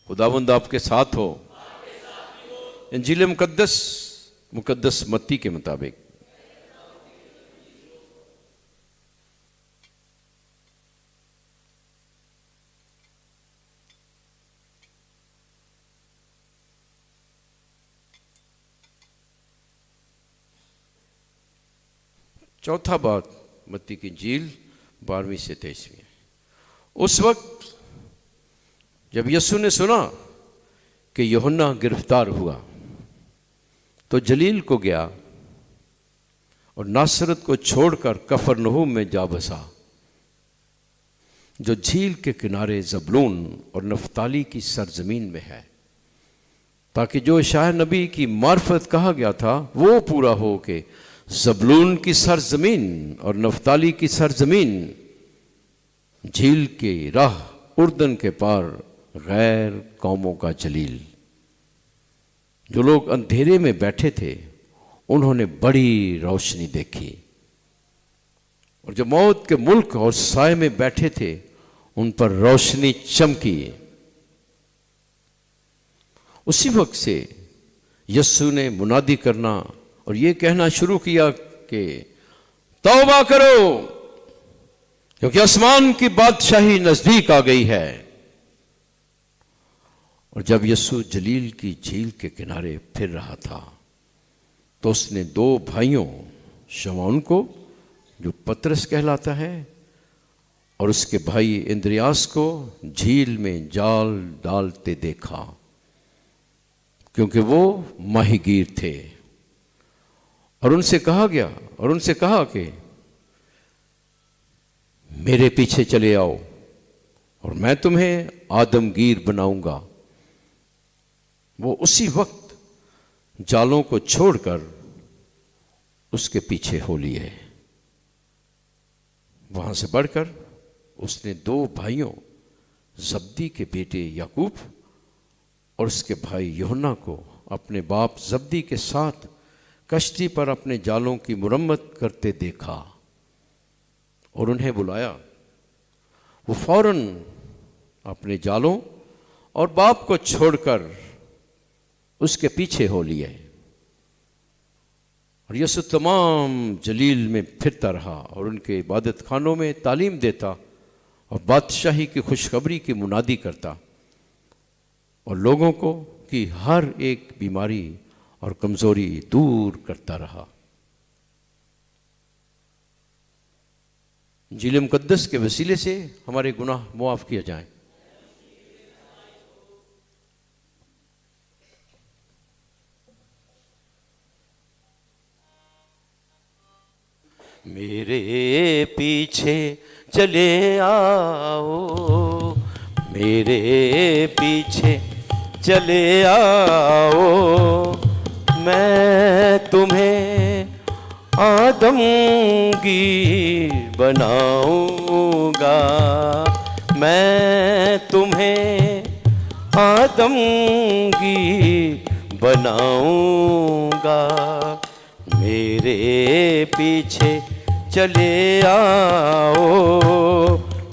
खुदावंद आपके साथ हो। इंजील मुकद्दस मत्ती के मुताबिक चौथा बात मत्ती की इंजील 12वीं से 23वीं। उस वक्त जब यीशु ने सुना कि यूहन्ना गिरफ्तार हुआ तो जलील को गया और नासरत को छोड़कर कफरनहूम में जा बसा, जो झील के किनारे ज़बूलून और नफ्ताली की सरजमीन में है, ताकि जो यशायाह नबी की मार्फत कहा गया था वो पूरा हो कि ज़बूलून की सरजमीन और नफ्ताली की सरजमीन, झील की राह उर्दन के पार गैर कौमों का जलील। जो लोग अंधेरे में बैठे थे उन्होंने बड़ी रोशनी देखी, और जो मौत के मुल्क और साए में बैठे थे उन पर रोशनी चमकी। उसी वक्त से यीशु ने मुनादी करना और ये कहना शुरू किया कि तौबा करो, क्योंकि आसमान की बादशाही नजदीक आ गई है। और जब यीशु जलील की झील के किनारे फिर रहा था तो उसने दो भाइयों, शमौन को जो पतरस कहलाता है और उसके भाई इंद्रियास को झील में जाल डालते देखा, क्योंकि वो माहीगीर थे। और उनसे कहा कि मेरे पीछे चले आओ और मैं तुम्हें आदमगीर बनाऊंगा। वो उसी वक्त जालों को छोड़कर उसके पीछे हो लिए। वहां से बढ़कर उसने दो भाइयों, जब्दी के बेटे याकूब और उसके भाई यूहन्ना को अपने बाप जब्दी के साथ कश्ती पर अपने जालों की मुरम्मत करते देखा और उन्हें बुलाया। वो फौरन अपने जालों और बाप को छोड़कर उसके पीछे हो लिए। और यीशु तमाम जलील में फिरता रहा और उनके इबादत खानों में तालीम देता और बादशाही की खुशखबरी की मुनादी करता और लोगों को की हर एक बीमारी और कमजोरी दूर करता रहा। इंजील मुकद्दस के वसीले से हमारे गुनाह मुआफ किए जाएं। मेरे पीछे चले आओ, मेरे पीछे चले आओ, मैं तुम्हें आदमगीर बनाऊंगा, मैं तुम्हें आदमगीर बनाऊंगा। मेरे पीछे चले आओ,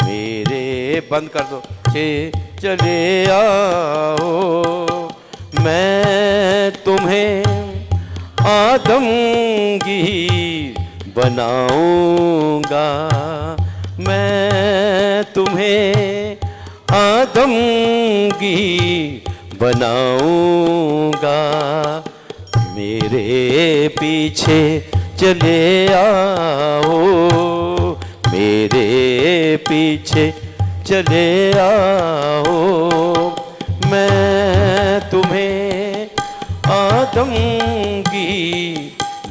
मेरे बंद कर दो, चले आओ, मैं तुम्हें आदमगीर बनाऊंगा, मैं तुम्हें आदमगीर बनाऊंगा। मेरे पीछे चले आओ, मेरे पीछे चले आओ, मैं तुम्हें आदमगीर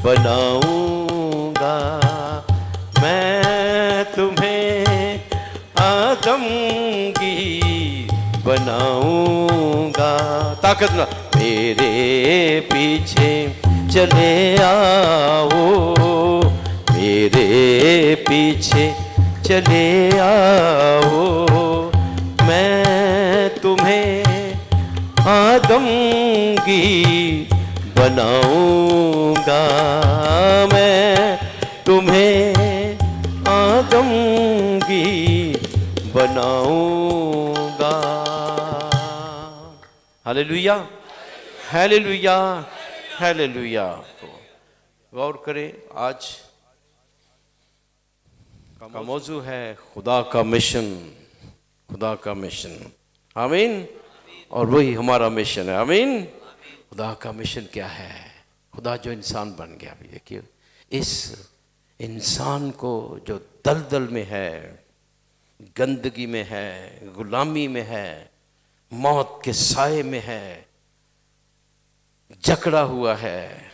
बनाऊंगा, मैं तुम्हें आदमगीर बनाऊंगा। ताकत ना, मेरे पीछे चले आओ, मेरे पीछे चले आओ, मैं तुम्हें आदमगीर बनाऊंगा, मैं तुम्हें आदमगीर बनाऊंगा। Hallelujah, hallelujah, hallelujah. तो गौर करें, आज का मौजू है खुदा का मिशन, खुदा का मिशन। आमीन। और वही हमारा मिशन है। आमीन। खुदा का मिशन क्या है? खुदा जो इंसान बन गया, अभी देखिए, इस इंसान को जो दलदल में है, गंदगी में है, गुलामी में है, मौत के साए में है, जकड़ा हुआ है,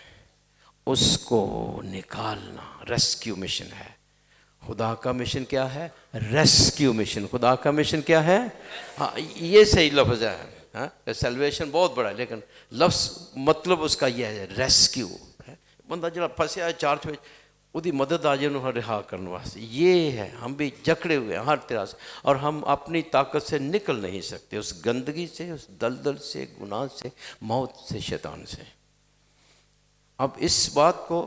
उसको निकालना रेस्क्यू मिशन है। खुदा का मिशन क्या है? Rescue mission. खुदा का मिशन क्या है? हाँ, ये सही लफ्ज़ है। हाँ, सेल्वेशन बहुत बड़ा है, लेकिन लफ्ज़ मतलब उसका यह है, रेस्क्यू है। बंदा जरा फंसे है चार्ज में, उसकी मदद आ जाए उन्हें रिहा करने वास्ते। ये है, हम भी जकड़े हुए हैं हर तरह से, और हम अपनी ताकत से निकल नहीं सकते, उस गंदगी से, उस दलदल से, गुनाह से, मौत से, शैतान से। अब इस बात को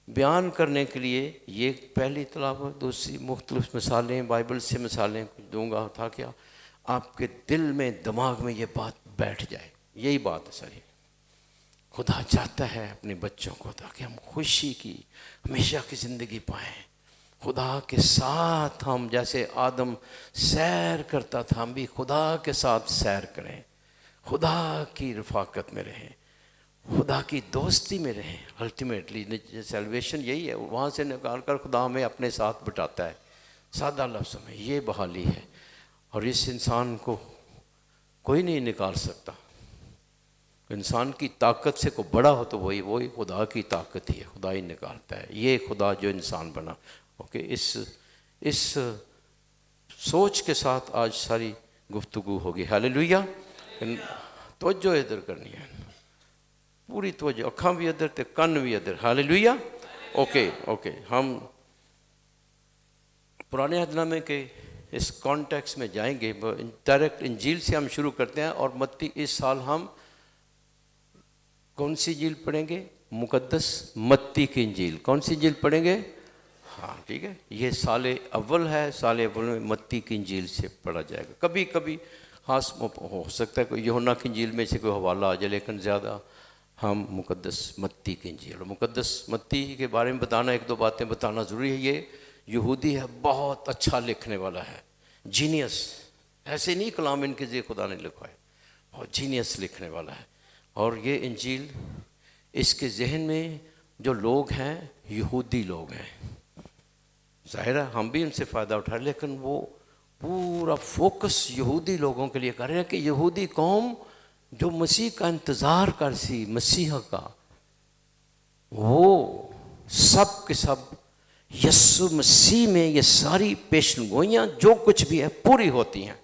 बयान करने के लिए ये पहली तलाब, दूसरी मुख्तलिफ मिसालें, बाइबल से मिसालें दूंगा, था क्या आपके दिल में, दिमाग में ये बात बैठ जाए। यही बात है सारी। खुदा चाहता है अपने बच्चों को ताकि हम खुशी की हमेशा की ज़िंदगी पाएं। खुदा के साथ हम, जैसे आदम सैर करता था, हम भी खुदा के साथ सैर करें, खुदा की रफ़ाकत में रहें, खुदा की दोस्ती में रहें। अल्टीमेटली सैल्वेशन यही है, वहाँ से निकाल कर खुदा हमें अपने साथ बिठाता है। सादा लफ्ज़ों में ये बहाली है, और इस इंसान को कोई नहीं निकाल सकता। इंसान की ताकत से को बड़ा हो तो वही खुदा की ताकत ही है, खुदा ही निकालता है। ये खुदा जो इंसान बना। ओके, इस सोच के साथ आज सारी गुफ्तगू होगी। हालेलुया। तवज्जो इधर करनी है, पूरी तवज्जो, अखां भी इधर ते कन्न भी इधर। हालेलुया। ओके, हम पुराने अहदनामे के इस कॉन्टेक्स्ट में जाएंगे। डायरेक्ट इंजील से हम शुरू करते हैं, और मत्ती, इस साल हम कौन सी इंजील पढ़ेंगे? मुकद्दस मत्ती की इंजील। कौन सी इंजील पढ़ेंगे? हाँ, ठीक है, ये साल अव्वल है। साल अव्वल में मत्ती की इंजील से पढ़ा जाएगा। कभी कभी खास हो सकता है कोई यूहन्ना की इंजील में से कोई हवाला आ जाए, लेकिन ज़्यादा हम मुकद्दस मत्ती की इंजील। और मुकद्दस मत्ती के बारे में बताना, एक दो बातें बताना ज़रूरी है। ये यहूदी है, बहुत अच्छा लिखने वाला है, जीनियस। ऐसे नहीं कलाम इनके जे खुदा ने लिखा है, बहुत जीनियस लिखने वाला है। और ये इंजील, इसके जहन में जो लोग हैं, यहूदी लोग हैं। ज़ाहिर है हम भी उनसे फ़ायदा उठा रहे, लेकिन वो पूरा फोकस यहूदी लोगों के लिए कर रहे हैं कि यहूदी कौम जो मसीह का इंतज़ार कर सी, मसीह का, वो सब के सब यस्सु मसीह में ये सारी पेशनगोइयाँ जो कुछ भी है पूरी होती हैं।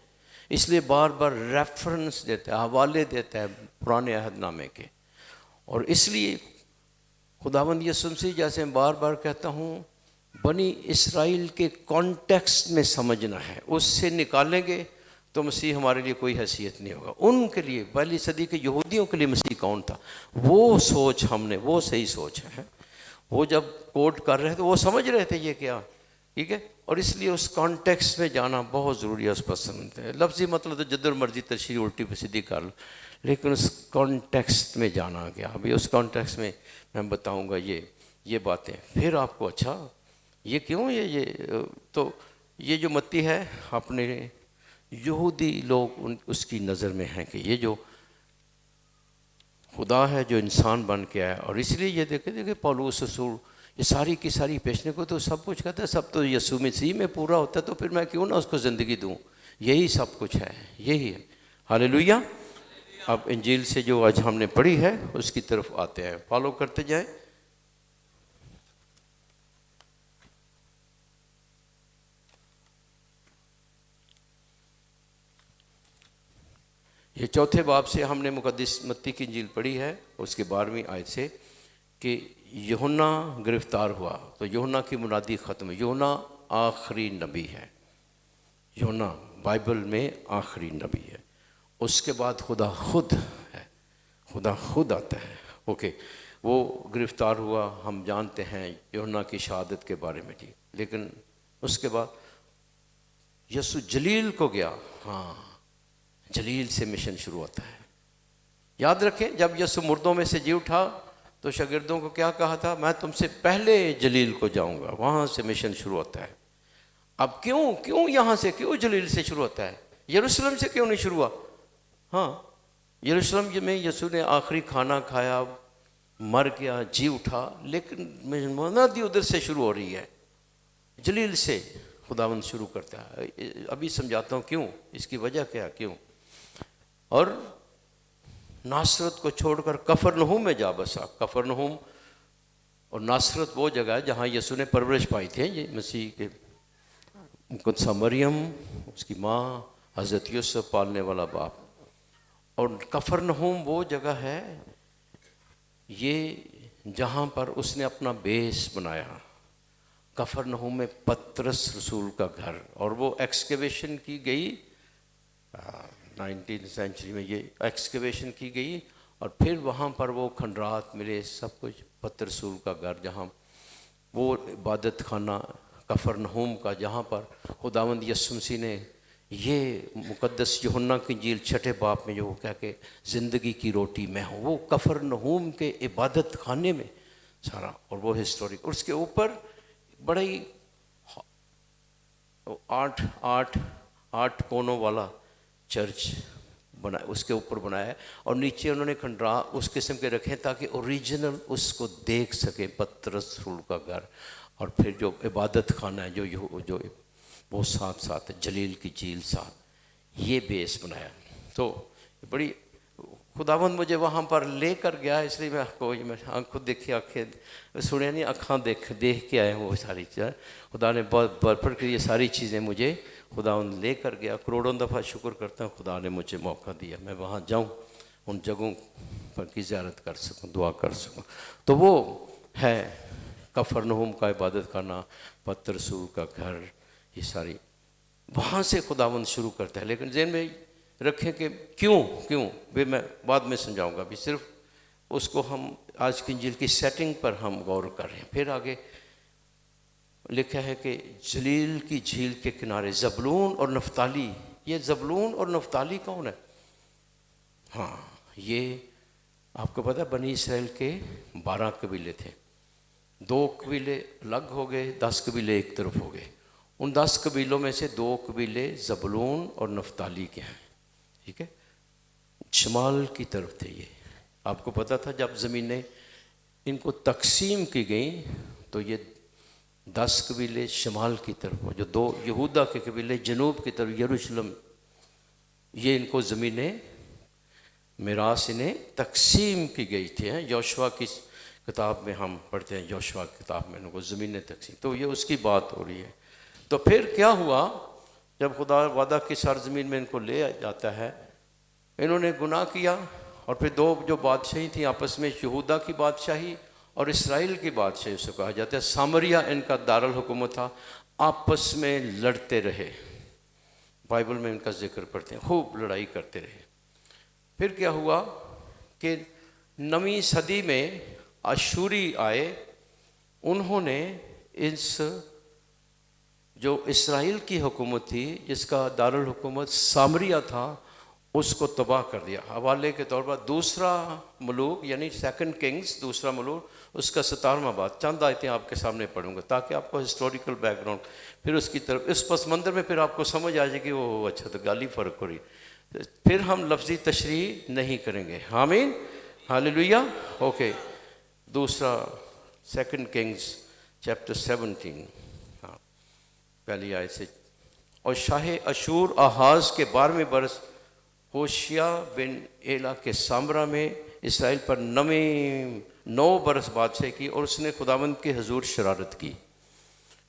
इसलिए बार बार रेफरेंस देता है, हवाले देता है पुराने अहदनामे के। और इसलिए खुदावंद यीशु मसीह, जैसे मैं बार बार कहता हूँ, बनी इसराइल के कॉन्टेक्स्ट में समझना है। उससे निकालेंगे तो मसीह हमारे लिए कोई हैसियत नहीं होगा। उनके लिए, पहली सदी के यहूदियों के लिए मसीह कौन था, वो सोच हमने, वो सही सोच है। वो जब कोट कर रहे थे वो समझ रहे थे ये क्या, ठीक है। और इसलिए उस कॉन्टेक्स्ट में जाना बहुत ज़रूरी है। उस पसंद है लफ्ज़ी मतलब तो जिधर मर्जी तशरीह उल्टी पे सीधी कर लो, लेकिन उस कॉन्टेक्स्ट में जाना क्या। अभी उस कॉन्टेक्स्ट में मैं बताऊंगा ये बातें, फिर आपको अच्छा ये क्यों ये तो ये जो मत्ती है अपने यहूदी लोग उसकी नज़र में हैं कि ये जो खुदा है जो इंसान बन के आया। और इसलिए ये देखे पौलुस रसूल ये सारी की सारी पेशने को तो सब कुछ कहता है, सब तो यीशु मसीह में पूरा होता है, तो फिर मैं क्यों ना उसको ज़िंदगी दूँ। यही सब कुछ है, यही है। हालेलुया। अब इंजील से जो आज हमने पढ़ी है उसकी तरफ आते हैं, फॉलो करते जाएं। ये चौथे बाब से हमने मुकद्दस मत्ती की इंजील पढ़ी है, उसके 12वीं आयत से कि यूहन्ना गिरफ्तार हुआ, तो यूहन्ना की मुनादी ख़त्म। यूहन्ना आखिरी नबी है, यूहन्ना बाइबल में आखिरी नबी है। उसके बाद खुदा खुद है, खुदा खुद आता है। ओके, वो गिरफ्तार हुआ, हम जानते हैं यूहन्ना की शहादत के बारे में जी। लेकिन उसके बाद यसु जलील को गया। हाँ, जलील से मिशन शुरू होता है। याद रखें, जब यीशु मुर्दों में से जी उठा तो शागिर्दों को क्या कहा था, मैं तुमसे पहले जलील को जाऊंगा। वहाँ से मिशन शुरू होता है। अब क्यों यहाँ से, क्यों जलील से शुरू होता है, यरूशलेम से क्यों नहीं शुरू हुआ? हाँ, यरूशलेम में यीशु ने आखिरी खाना खाया, मर गया, जी उठा, लेकिन मुनादी उधर से शुरू हो रही है, जलील से खुदावंद शुरू करता है। अभी समझाता हूँ क्यों, इसकी वजह क्या, क्यों। और नासरत को छोड़कर कफरनहूम में जा बसा। कफरनहूम और नासरत वो जगह है जहाँ यीशु ने परवरिश पाई थी, ये मसीह के कुदसा मरियम, उसकी माँ, हज़रत यूसुफ पालने वाला बाप। और कफरनहूम वो जगह है ये जहाँ पर उसने अपना बेस बनाया। कफरनहूम में पतरस रसूल का घर, और वो एक्सकेवेशन की गई 19वीं सेंचुरी में, ये एक्सकेवेशन की गई, और फिर वहाँ पर वो खंडरात मिले, सब कुछ पतरस रसूल का घर, जहाँ वो इबादत खाना कफरनहूम का, जहाँ पर खुदावंद यीशु मसीह ने ये मुकद्दस यूहन्ना की इंजील 6 बाब में जो कह के ज़िंदगी की रोटी मैं हूँ, वो कफरनहूम के इबादत खाने में सारा, और वो हिस्टोरिक। और उसके ऊपर बड़ा ही 8 कोनों वाला चर्च बना, उसके ऊपर बनाया है, और नीचे उन्होंने खंडरा उस किस्म के रखे ताकि ओरिजिनल उसको देख सके, पतरस रसूल का घर। और फिर जो इबादत खाना है जो वो साथ है, जलील की झील साथ, ये बेस बनाया। तो बड़ी खुदावंद मुझे वहाँ पर लेकर गया, इसलिए मैं आपको मैं खुद देखी, आँखें सुने नहीं, आँखां देख के आए हैं वो सारी चीज़ें। खुदा ने बहुत बरपर की ये सारी चीज़ें मुझे खुदावंद लेकर गया। करोड़ों दफ़ा शुक्र करता हूँ खुदा ने मुझे मौका दिया, मैं वहाँ जाऊँ, उन जगहों पर की ज़ियारत कर सकूँ, दुआ कर सकूँ। तो वो है कफरनहूम का इबादत खाना, पतरस रसूल का घर, ये सारी वहाँ से खुदावंद शुरू करता है। लेकिन ज़हन में रखें कि क्यों वे मैं बाद में समझाऊंगा, अभी सिर्फ उसको हम आज की इंजील की सेटिंग पर हम गौर कर रहे हैं। फिर आगे लिखा है कि जलील की झील के किनारे ज़बूलून और नफ्ताली। ये ज़बूलून और नफ्ताली कौन है? हाँ, ये आपको पता है बनी इसराइल के 12 कबीले थे, 2 कबीले अलग हो गए, 10 कबीले एक तरफ हो गए। उन 10 कबीलों में से 2 कबीले ज़बूलून और नफ्ताली के हैं, ठीक है, शमाल की तरफ थे ये। आपको पता था जब ज़मीनें इनको तकसीम की गई तो ये 10 कबीले शमाल की तरफ, जो 2 यहूदा के कबीले जनूब की तरफ, यरूशलेम, ये इनको ज़मीनें मिरास इन्हें तकसीम की गई थी। योशुआ की किताब में हम पढ़ते हैं, योशुआ की किताब में इनको ज़मीनें तकसीम, तो ये उसकी बात हो रही है। तो फिर क्या हुआ, जब खुदा वादा की सरजमीन में इनको ले जाता है, इन्होंने गुनाह किया, और फिर 2 जो बादशाही थी आपस में, यहूदा की बादशाही और इस्राएल की बादशाही, उसको कहा जाता है। सामरिया इनका दारुल हुकूमत था, आपस में लड़ते रहे, बाइबल में इनका जिक्र पढ़ते हैं, खूब लड़ाई करते रहे। फिर क्या हुआ कि 9वीं सदी में अशूरी आए, उन्होंने इस जो इसराइल की हुकूमत थी, जिसका दारुल हुकूमत सामरिया था, उसको तबाह कर दिया। हवाले के तौर पर दूसरा मलूक यानी 2 किंग्स, दूसरा मलूक, उसका 17वां बाब, चंद आयतें आपके सामने पढ़ूंगा ताकि आपको हिस्टोरिकल बैकग्राउंड, फिर उसकी तरफ इस पस मंज़र में फिर आपको समझ आ जाएगी वो अच्छा तो गाली फ़र्क हो रही। फिर हम लफ्ज़ी तशरीह नहीं करेंगे, आमीन, हालेलुया, ओके। दूसरा 2 किंग्स चैप्टर 17, हाँ, पहली आयत से। और शाह अशूर आहाज के 12वें बरस होशिया बिन एला के सामरा में इसराइल पर 9 बरस बादशाह की, और उसने खुदावंद के हजूर शरारत की,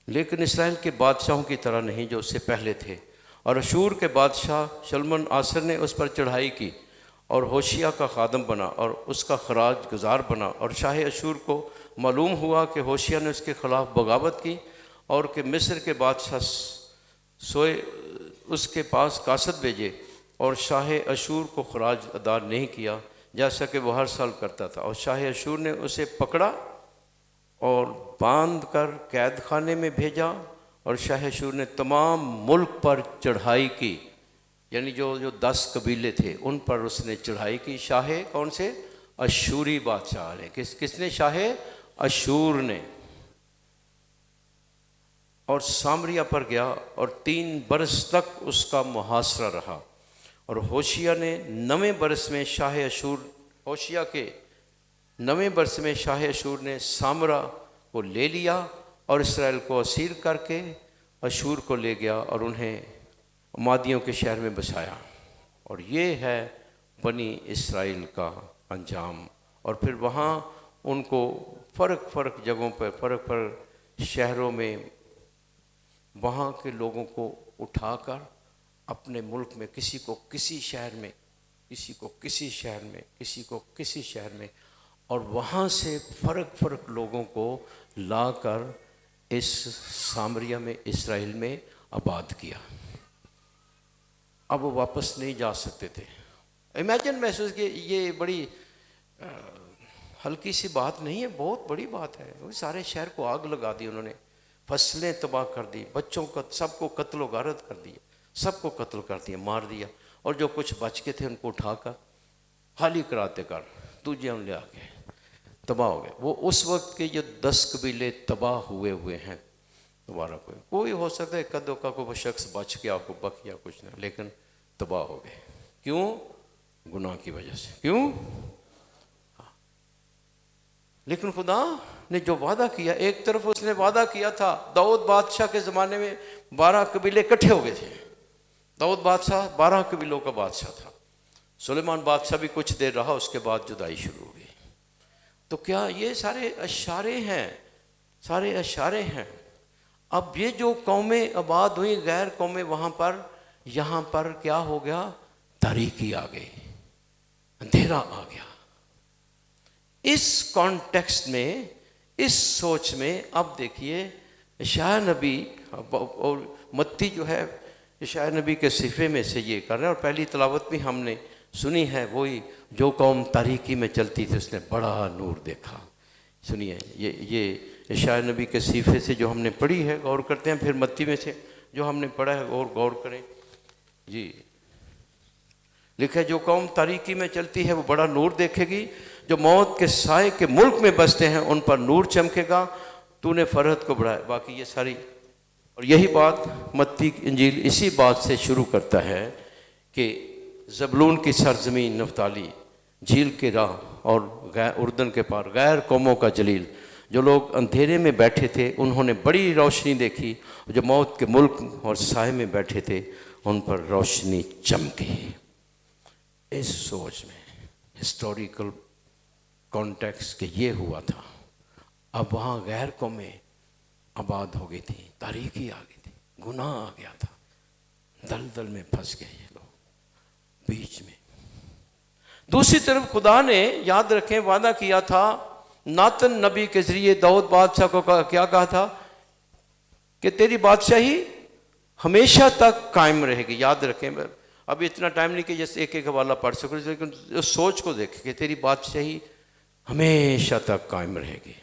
लेकिन इसराइल के बादशाहों की तरह नहीं जो उससे पहले थे। और अशूर के बादशाह शल्मन आसर ने उस पर चढ़ाई की और होशिया का खादम बना और उसका खराज गुजार बना। और शाह अशूर को मालूम हुआ कि होशिया ने उसके ख़िलाफ़ बगावत की, और कि मिस्र के बादशाह सोए उसके पास कासद भेजे, और शाह अशूर को खराज अदा नहीं किया जैसा कि वह हर साल करता था। और शाह अशूर ने उसे पकड़ा और बांध कर कैद खाने में भेजा, और शाह अशूर ने तमाम मुल्क पर चढ़ाई की, यानी जो जो 10 कबीले थे उन पर उसने चढ़ाई की। शाहे कौन से? अशूरी बादशाह ने। किसने? शाहे अशूर ने। और सामरिया पर गया और 3 बरस तक उसका मुहासरा रहा। और होशिया ने 9वें बरस में शाह अशूर, होशिया के 9वें बरस में शाह अशूर ने सामरा को ले लिया और इसराइल को असीर करके अशूर को ले गया और उन्हें मादियों के शहर में बसाया। और ये है बनी इसराइल का अंजाम। और फिर वहाँ उनको फ़र्क जगहों पर, फ़र्क शहरों में वहाँ के लोगों को उठाकर अपने मुल्क में, किसी को किसी शहर में, किसी को किसी शहर में, किसी को किसी शहर में, और वहाँ से फ़र्क लोगों को लाकर इस सामरिया में, इसराइल में आबाद किया। अब वो वापस नहीं जा सकते थे। इमेजिन, महसूस किए, ये बड़ी हल्की सी बात नहीं है, बहुत बड़ी बात है। वो सारे शहर को आग लगा दी उन्होंने, फसलें तबाह कर दी, बच्चों को सबको कत्लो गारत कर दिया, सबको कत्ल कर दिया, मार दिया। और जो कुछ बच के थे उनको उठाकर खाली कराते कर दूजे ले आके तबाह हो गए। वो उस वक्त के जो 10 कबीले तबाह हुए हैं। दोबारा कोई हो सकता है कदों का कोई शख्स बच गया, आपको बक या कुछ ना, लेकिन तबाह हो गए। क्यों? गुनाह की वजह से। क्यों? लेकिन खुदा ने जो वादा किया, एक तरफ उसने वादा किया था, दाऊद बादशाह के ज़माने में 12 कबीले इकट्ठे हो गए थे। दाऊद बादशाह 12 कबीलों का बादशाह था। सुलेमान बादशाह भी कुछ देर रहा, उसके बाद जुदाई शुरू हो गई। तो क्या ये सारे अशारे हैं? सारे अशारे हैं। अब ये जो कौमें आबाद हुई, गैर कौमें, वहाँ पर, यहाँ पर क्या हो गया? तारीकी आ गई, अंधेरा आ गया। इस कॉन्टेक्स्ट में, इस सोच में अब देखिए यशायाह नबी और मत्ती जो है यशायाह नबी के सिफे में से ये कर रहे हैं। और पहली तलावत भी हमने सुनी है, वही जो कौम तारीकी में चलती थी उसने बड़ा नूर देखा। सुनिए, ये यशायाह नबी के सीफे से जो हमने पढ़ी है, गौर करते हैं। फिर मत्ती में से जो हमने पढ़ा है और गौर करें जी। लिखा है, जो कौम तारीकी में चलती है वो बड़ा नूर देखेगी, जो मौत के साए के मुल्क में बसते हैं उन पर नूर चमकेगा। तूने फरहत को बढ़ाया। बाकी ये सारी, और यही बात मत्ती इंजील इसी बात से शुरू करता है कि ज़बूलून की सरजमीन, नफ्ताली, झील के राह और उर्दन के पार, गैर कौमों का जलील, जो लोग अंधेरे में बैठे थे उन्होंने बड़ी रोशनी देखी, जो मौत के मुल्क और साए में बैठे थे उन पर रोशनी चमकी। इस सोच में हिस्टोरिकल कॉन्टेक्स्ट के ये हुआ था। अब वहाँ गैर कौमें आबाद हो गई थी, तारीकी आ गई थी, गुनाह आ गया था, दलदल में फंस गए ये लोग बीच में। दूसरी तरफ खुदा ने, याद रखें, वादा किया था नातन नबी के जरिए दाऊद बादशाह को क्या कहा था कि तेरी बादशाही हमेशा तक कायम रहेगी। याद रखें, अभी इतना टाइम नहीं कि जैसे एक हवाला पढ़ सको, लेकिन उस सोच को देखें कि तेरी बादशाही हमेशा तक कायम रहेगी।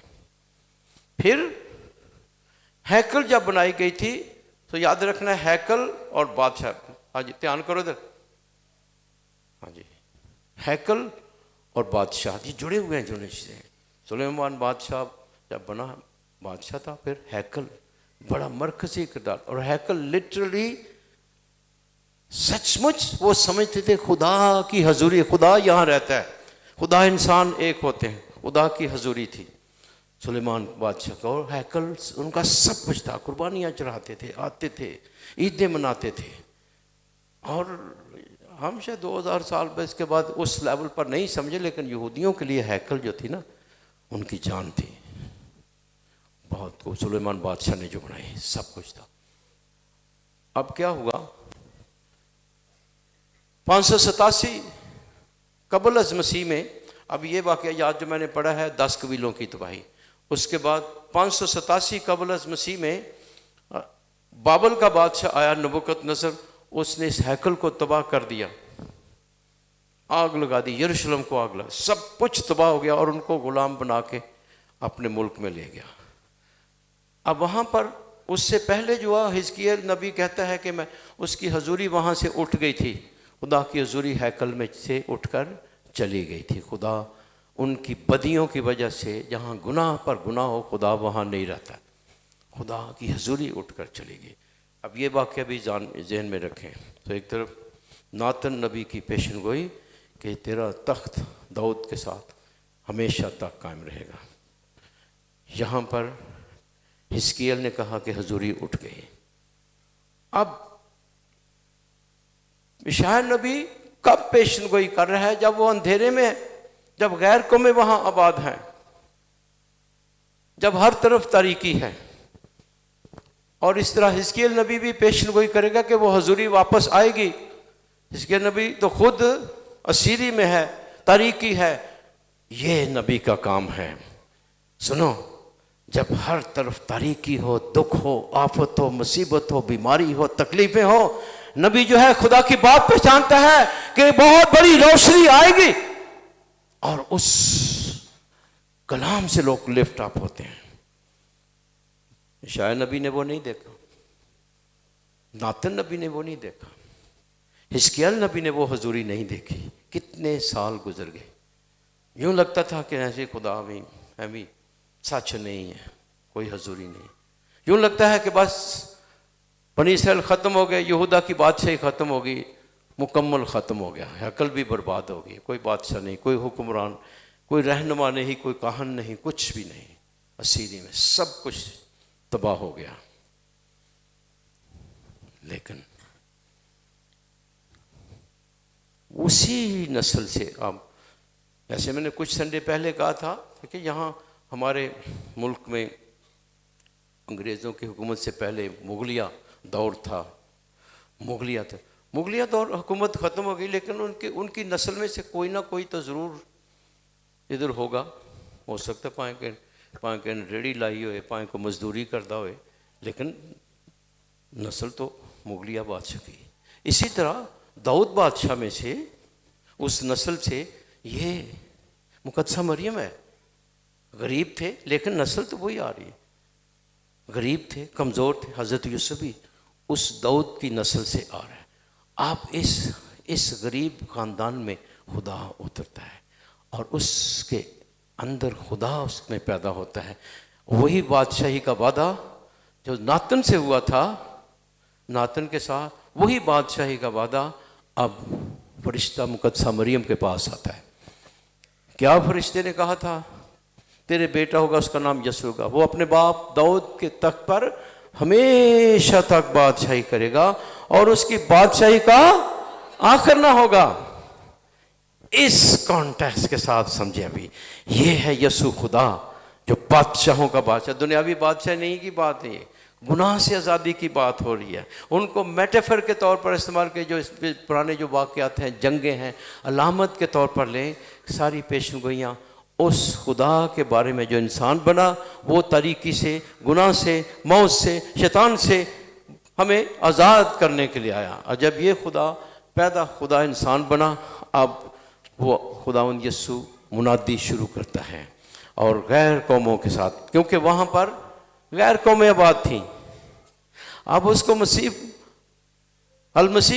फिर हैकल जब बनाई गई थी तो याद रखना, हैकल और बादशाह, हाँ जी ध्यान करो इधर, हाँ जी, हैकल और बादशाह ये जुड़े हुए हैं, जुड़े से। सुलेमान बादशाह जब बना बादशाह था, फिर हैकल बड़ा मरकजी किरदार। और हैकल लिटरली सचमुच वो समझते थे खुदा की हजूरी, खुदा यहाँ रहता है, खुदा इंसान एक होते हैं, खुदा की हजूरी थी सुलेमान बादशाह का। और हैकल उनका सब कुछ था, कुर्बानियाँ चढ़ाते थे, आते थे, ईदें मनाते थे। और हम शायद 2000 साल बाद इसके बाद उस लेवल पर नहीं समझे, लेकिन यहूदियों के लिए हैकल जो थी ना, उनकी जान थी बहुत को। सुलेमान बादशाह ने जो बनाई सब कुछ था। अब क्या हुआ, 587 कबल अज़ मसीह में, अब ये वाक़या याद जो मैंने पढ़ा है 10 कबीलों की तबाही, उसके बाद 587 कबल अज़ मसीह में बाबल का बादशाह आया नबूकदनेस्सर, उसने इस हैकल को तबाह कर दिया, आग लगा दी, यरूशलेम को आग लगा, सब कुछ तबाह हो गया और उनको गुलाम बना के अपने मुल्क में ले गया। अब वहाँ पर उससे पहले जो हुआ, हिजकिय्याह नबी कहता है कि मैं उसकी हजूरी वहाँ से उठ गई थी, खुदा की हजूरी हैकल में से उठकर चली गई थी। खुदा उनकी बदियों की वजह से जहाँ गुनाह पर गुनाह हो, खुदा वहाँ नहीं रहता, खुदा की हजूरी उठकर चली गई। अब ये वाक़या भी जहन में रखें। तो एक तरफ नातन नबी की पेशन गोई कि तेरा तख्त दाऊद के साथ हमेशा तक कायम रहेगा। यहाँ पर हिजकिय्याह ने कहा कि हजूरी उठ गई। अब यशायाह नबी कब पेशन गोई कर रहा है? जब वो अंधेरे में है, जब गैर कौमें वहां आबाद हैं, जब हर तरफ तारीकी है। और इस तरह हिजकिय्याह नबी भी पेशन गोई करेगा कि वो हजूरी वापस आएगी। हिजकिय्याह नबी तो खुद असीरी में है, तारीकी है, ये नबी का काम है। सुनो, जब हर तरफ तारीकी हो, दुख हो, आफत हो, मुसीबत हो, बीमारी हो, तकलीफें हो, नबी जो है खुदा की बात पहचानता है कि बहुत बड़ी रोशनी आएगी और उस कलाम से लोग लिफ्ट अप होते हैं। शायद नबी ने वो नहीं देखा, नातन नबी ने वो नहीं देखा, हिजकिय्याह नबी ने वो हजूरी नहीं देखी। कितने साल गुजर गए, यूं लगता था कि ऐसे खुदा भी सच नहीं है, कोई हजूरी नहीं। यूं लगता है कि बस बनी इसराइल ख़त्म हो गए, यहूदा की बादशाही ख़त्म हो गई, मुकम्मल ख़त्म हो गया, अकल भी बर्बाद हो गई, कोई बादशाह नहीं, कोई हुक्मरान, कोई रहनुमा नहीं, कोई काहन नहीं, कुछ भी नहीं। असीरी में सब कुछ तबाह हो गया। लेकिन उसी नस्ल से, अब जैसे मैंने कुछ संडे पहले कहा था कि यहाँ हमारे मुल्क में अंग्रेज़ों की हुकूमत से पहले मुगलिया दौर था, मुगलिया दौर हुकूमत ख़त्म हो गई, लेकिन उनकी नस्ल में से कोई ना कोई तो ज़रूर इधर होगा। हो सकता है पाए के रेड़ी लाई होए, पाए को मजदूरी करता होए, लेकिन नस्ल तो मुगलिया बादशाह की। इसी तरह दाऊद बादशाह में से, उस नस्ल से ये मुकद्दसा मरियम है। गरीब थे लेकिन नस्ल तो वही आ रही है। गरीब थे, कमज़ोर थे, हज़रत यूसुफ भी उस दाऊद की नस्ल से आ रहा है। आप इस गरीब ख़ानदान में खुदा उतरता है और उसके अंदर खुदा उसमें पैदा होता है। वही बादशाही का वादा जो नातन से हुआ था, नातन के साथ, वही बादशाही का वादा अब फरिश्ता मुकद्दसा मरियम के पास आता है। क्या फरिश्ते ने कहा था? तेरे बेटा होगा, उसका नाम यसू होगा, वो अपने बाप दाऊद के तख्त पर हमेशा तक बादशाही करेगा और उसकी बादशाही का आखिर ना होगा। इस कॉन्टेक्स्ट के साथ समझे अभी, ये है यसू खुदा जो बादशाहों का बादशाह, दुनियावी बादशाह नहीं की बात नहीं है, गुनाह से आज़ादी की बात हो रही है। उनको मेटाफर के तौर पर इस्तेमाल के, जो पुराने जो वाक़यात हैं, जंगें हैं, अलामत के तौर पर लें। सारी पेशन गोइयाँ उस खुदा के बारे में जो इंसान बना, वो तारीकी से, गुनाह से, मौत से, शैतान से हमें आज़ाद करने के लिए आया। और जब ये खुदा इंसान बना, अब वो खुदावंद यीशु मुनादी शुरू करता है और गैर कौमों के साथ, क्योंकि वहाँ पर गैर कौमें आबाद थीं। अब उसको मसीह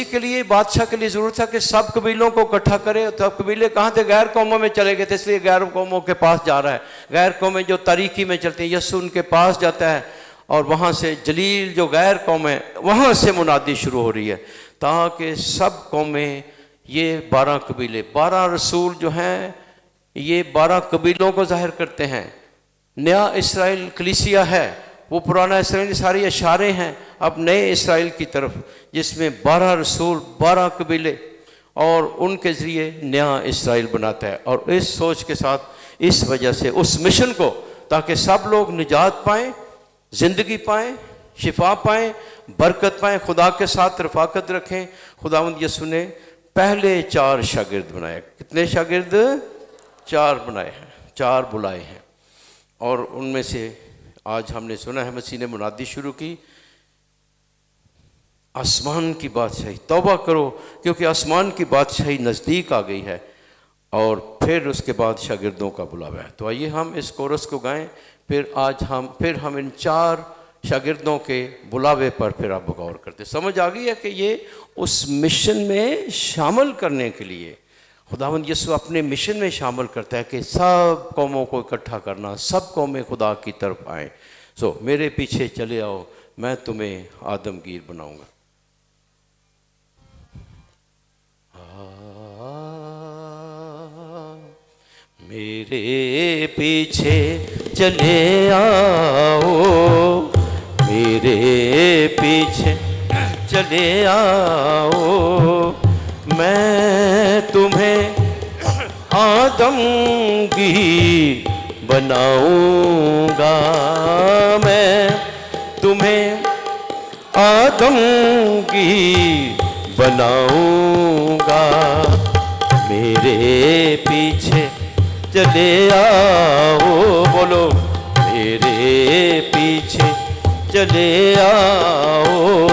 के लिए, बादशाह के लिए ज़रूरत था कि सब कबीलों को इकट्ठा करे। तो अब कबीले कहाँ थे? गैर कौमों में चले गए थे, इसलिए गैर कौमों के पास जा रहा है। गैर कौमें जो तारीकी में चलती हैं, यीशु उनके पास जाता है और वहाँ से जलील जो गैर कौमें, वहाँ से मुनादी शुरू हो रही है, ताकि सब कौमें, ये 12 कबीले, 12 रसूल जो हैं, ये 12 कबीलों को जाहिर करते हैं। नया इसराइल कलीसिया है, वो पुराना इसराइल सारी इशारे हैं अब नए इसराइल की तरफ, जिसमें 12 रसूल, 12 कबीले, और उनके ज़रिए नया इसराइल बनाता है। और इस सोच के साथ, इस वजह से, उस मिशन को, ताकि सब लोग निजात पाएँ, ज़िंदगी पाएँ, शिफा पाएँ, बरकत पाएँ, खुदा के साथ रफ़ाकत रखें। खुदावंद यीशु ने पहले 4 शागिर्द बनाए। कितने शागिर्द? 4 बनाए हैं, 4 बुलाए हैं। और उनमें से आज हमने सुना है मसीह ने मुनादी शुरू की, आसमान की बादशाही, तौबा करो क्योंकि आसमान की बादशाही नज़दीक आ गई है। और फिर उसके बाद शागिर्दों का बुलावा है। तो आइए हम इस कोरस को गाएं, फिर हम इन 4 शागिर्दों के बुलावे पर फिर आप गौर करते। समझ आ गई है कि ये उस मिशन में शामिल करने के लिए खुदावंद यीशु अपने मिशन में शामिल करता है कि सब कौमों को इकट्ठा करना, सब कौमें खुदा की तरफ आए। सो मेरे पीछे चले आओ, मैं तुम्हें आदमगीर बनाऊंगा। मेरे पीछे चले आओ, मेरे पीछे चले आओ, मैं तुम्हें आदमगीर बनाऊंगा, मैं तुम्हें आदमगीर बनाऊंगा। मेरे पीछे चले आओ, बोलो मेरे पीछे चले आओ,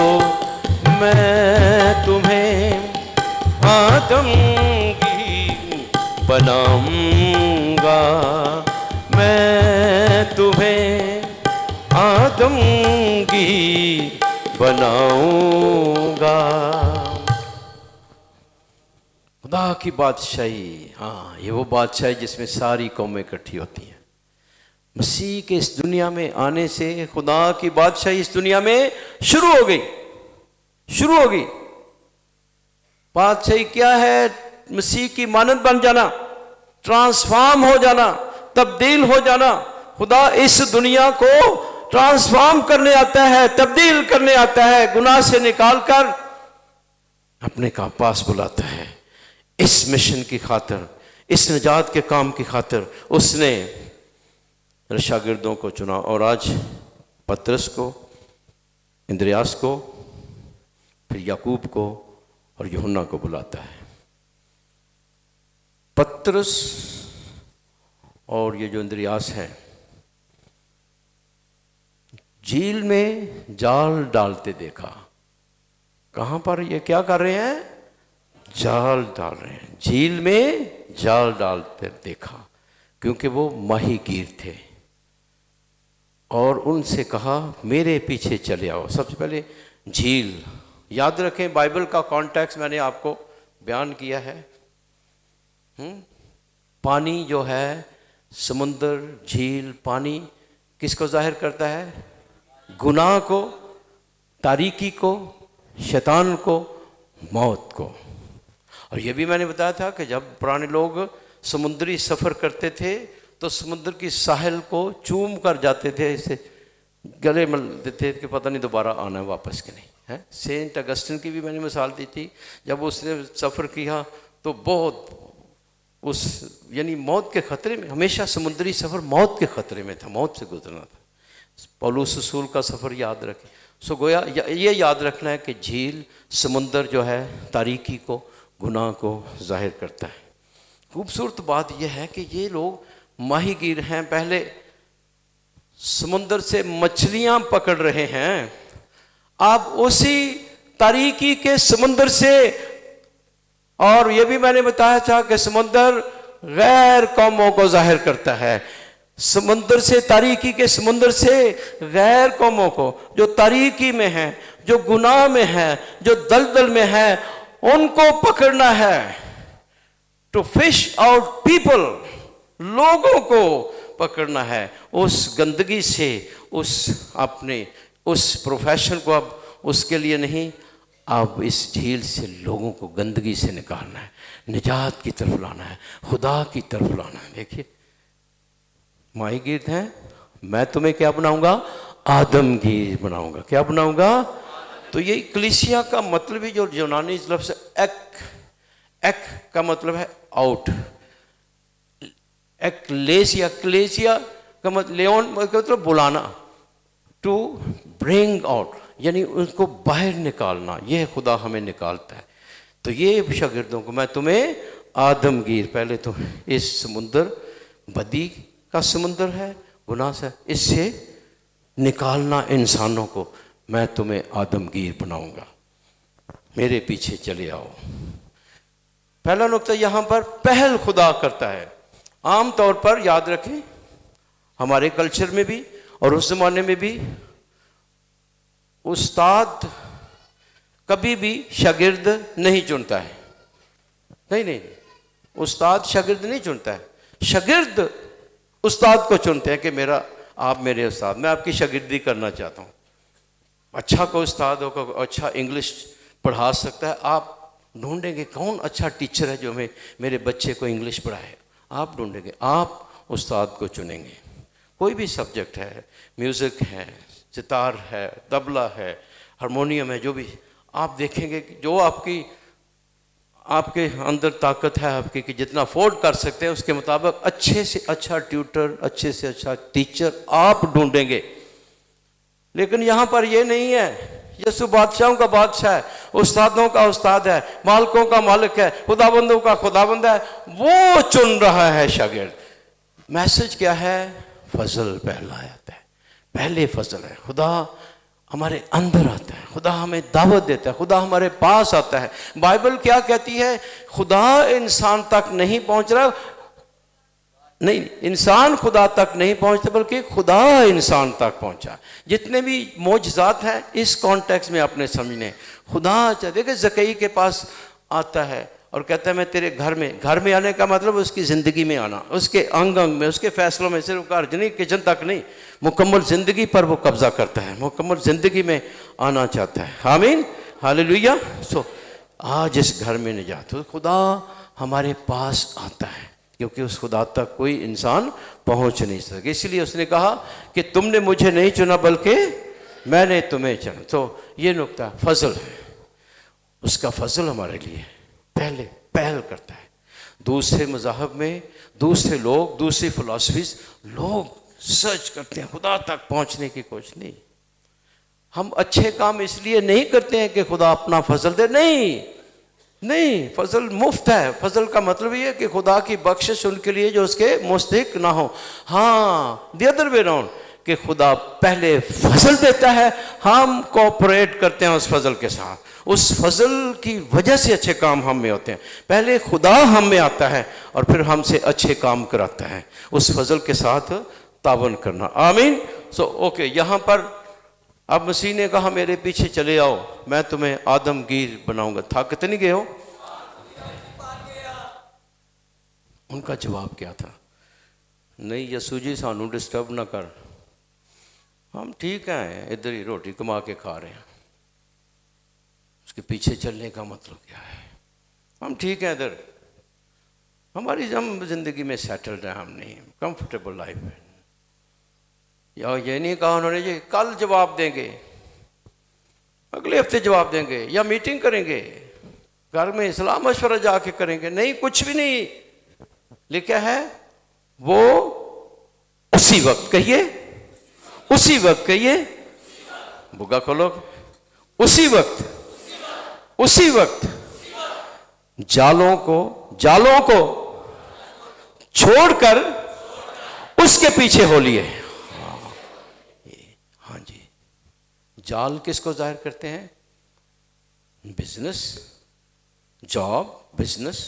मैं तुम्हें आदमगीर बनाऊंगा, मैं तुम्हें आदमगीर बनाऊंगा। खुदा की बादशाही, हाँ ये वो बादशाही जिसमें सारी कौमें इकट्ठी होती हैं। मसीह के इस दुनिया में आने से खुदा की बादशाही इस दुनिया में शुरू हो गई, शुरू हो गई। बादशाही क्या है? मसीह की मानद बन जाना, ट्रांसफॉर्म हो जाना, तब्दील हो जाना। खुदा इस दुनिया को ट्रांसफॉर्म करने आता है, तब्दील करने आता है, गुनाह से निकालकर अपने का पास बुलाता है। इस मिशन की खातिर, इस निजात के काम की खातिर उसने शागिर्दों को चुना। और आज पतरस को, इंद्रियास को, फिर याकूब को और यूहन्ना को बुलाता है। पतरस और ये जो इंद्रियास हैं झील में जाल डालते देखा। कहाँ पर ये क्या कर रहे हैं? जाल डाल रहे हैं। झील में जाल डालते देखा, क्योंकि वो माहीगीर थे। और उनसे कहा मेरे पीछे चले आओ। सबसे पहले झील याद रखें, बाइबल का कॉन्टेक्स्ट मैंने आपको बयान किया है। पानी जो है, समुंदर, झील, पानी किसको जाहिर करता है? गुनाह को, तारीकी को, शैतान को, मौत को। और ये भी मैंने बताया था कि जब पुराने लोग समुद्री सफ़र करते थे तो समुद्र की साहिल को चूम कर जाते थे, इसे गले मल देते थे कि पता नहीं दोबारा आना है वापस के नहीं है। सेंट अगस्टिन की भी मैंने मिसाल दी थी। जब उसने सफ़र किया तो बहुत उस यानी मौत के ख़तरे में, हमेशा समुद्री सफ़र मौत के ख़तरे में था, मौत से गुजरना था। पौलुस रसूल का सफ़र याद रखें। सो गोया ये याद रखना है कि झील, समुंदर जो है तारीकी को, गुनाह को जाहिर करता है। खूबसूरत बात यह है कि ये लोग माहीगीर हैं, पहले समुंदर से मछलियां पकड़ रहे हैं, आप उसी तारीकी के समुंदर से। और ये भी मैंने बताया था कि समुंदर गैर कौमों को जाहिर करता है। समुंदर से, तारीकी के समुंदर से गैर कौमों को, जो तारीकी में है, जो गुनाह में है, जो दलदल में है, उनको पकड़ना है। टू फिश आउट पीपल, लोगों को पकड़ना है उस गंदगी से, उस अपने उस प्रोफेशन को अब उसके लिए नहीं, अब इस झील से लोगों को गंदगी से निकालना है, निजात की तरफ लाना है, खुदा की तरफ लाना है। देखिए माहीगीर हैं, मैं तुम्हें क्या बनाऊंगा? आदमगीर बनाऊंगा। क्या बनाऊंगा? तो ये कलीसिया का मतलब ही जो यूनानी लफ्ज़ एक का मतलब है आउट, एक्लेसिया, क्लेसिया का मतलब लेओन मतलब बुलाना, टू ब्रिंग आउट यानी उनको बाहर निकालना। यह खुदा हमें निकालता है। तो ये शागिर्दों को, मैं तुम्हें आदमगीर, पहले तो इस समुंदर, बदी का समुंदर है, गुनाह से, इससे निकालना इंसानों को, मैं तुम्हें आदमगीर बनाऊंगा, मेरे पीछे चले आओ। पहला नुक्ता यहाँ पर पहल खुदा करता है। आम तौर पर याद रखें, हमारे कल्चर में भी और उस ज़माने में भी उस्ताद कभी भी शागिर्द नहीं चुनता है। नहीं नहीं, उस्ताद शागिर्द नहीं चुनता है, शागिर्द उस्ताद को चुनते हैं कि मेरा, आप मेरे उस्ताद, मैं आपकी शागिर्दी करना चाहता हूँ। अच्छा कोई उस्ताद होगा, अच्छा इंग्लिश पढ़ा सकता है, आप ढूंढेंगे कौन अच्छा टीचर है जो हमें, मेरे बच्चे को इंग्लिश पढ़ाए, आप ढूंढेंगे, आप उस्ताद को चुनेंगे। कोई भी सब्जेक्ट है, म्यूज़िक है, सितार है, तबला है, हारमोनियम है, जो भी, आप देखेंगे कि जो आपके अंदर ताकत है आपकी, कि जितना अफोर्ड कर सकते हैं उसके मुताबिक अच्छे से अच्छा ट्यूटर, अच्छे से अच्छा टीचर आप ढूंढेंगे। लेकिन यहाँ पर ये नहीं है, यीशु बादशाहों का बादशाह है, उस्तादों का उस्ताद है, मालिकों का मालिक है, खुदाबंदों का खुदाबंद है, वो चुन रहा है शागिर्द। मैसेज क्या है? फजल पहला आता है, पहले फजल है। खुदा हमारे अंदर आता है, खुदा हमें दावत देता है, खुदा हमारे पास आता है। बाइबल क्या कहती है? खुदा इंसान तक नहीं पहुंच रहा, नहीं, इंसान खुदा तक नहीं पहुंचता, बल्कि खुदा इंसान तक पहुंचा। जितने भी मौजज़ात हैं इस कॉन्टेक्स्ट में आपने समझने, खुदा देखिए ज़कई के पास आता है और कहता है मैं तेरे घर में आने का मतलब उसकी ज़िंदगी में आना, उसके अंग अंग में, उसके फैसलों में, सिर्फ घर नहीं, किचन तक नहीं, मुकम्मल ज़िंदगी पर वो कब्ज़ा करता है, मुकम्मल ज़िंदगी में आना चाहता है। आमीन, हालेलुया। सो आज इस घर में निजात, तो खुदा हमारे पास आता है, क्योंकि उस खुदा तक कोई इंसान पहुंच नहीं सके। इसलिए उसने कहा कि तुमने मुझे नहीं चुना बल्कि मैंने तुम्हें चुना। तो ये नुक्ता फजल है, उसका फजल हमारे लिए पहल करता है। दूसरे मज़ाहब में दूसरे लोग, दूसरी फिलॉसफीज, लोग सर्च करते हैं खुदा तक पहुंचने की कोशिश नहीं। हम अच्छे काम इसलिए नहीं करते हैं कि खुदा अपना फजल दे, नहीं, फजल मुफ्त है। फजल का मतलब ये है कि खुदा की बख्शिश उनके लिए जो उसके मुस्तहिक ना हो। हाँ, द अदर वे राउंड, कि खुदा पहले फजल देता है, हम कोऑपरेट करते हैं उस फजल के साथ, उस फजल की वजह से अच्छे काम हम में होते हैं। पहले खुदा हम में आता है और फिर हमसे अच्छे काम कराता है, उस फजल के साथ तावन करना। आमीन। सो ओके, यहाँ पर अब मसीह ने कहा मेरे पीछे चले आओ, मैं तुम्हें आदमगीर बनाऊंगा। थक तो नहीं गए हो? उनका जवाब क्या था? नहीं यीशु जी, सानू डिस्टर्ब ना कर, हम ठीक हैं, इधर ही रोटी कमा के खा रहे हैं। उसके पीछे चलने का मतलब क्या है? हम ठीक हैं इधर, हमारी हम जिंदगी में सेटल्ड है, हम नहीं, कंफर्टेबल लाइफ है। या ये नहीं कहा उन्होंने जी कल जवाब देंगे, अगले हफ्ते जवाब देंगे, या मीटिंग करेंगे, घर में सलाह मशवरा जाके करेंगे। नहीं, कुछ भी नहीं लिखा है। वो उसी वक्त, कहिए उसी वक्त, कहिए बुगा खोलो, उसी वक्त जालों को छोड़कर उसके पीछे हो लिए। हाँ जी, जाल किसको जाहिर करते हैं? बिजनेस, जॉब, बिजनेस,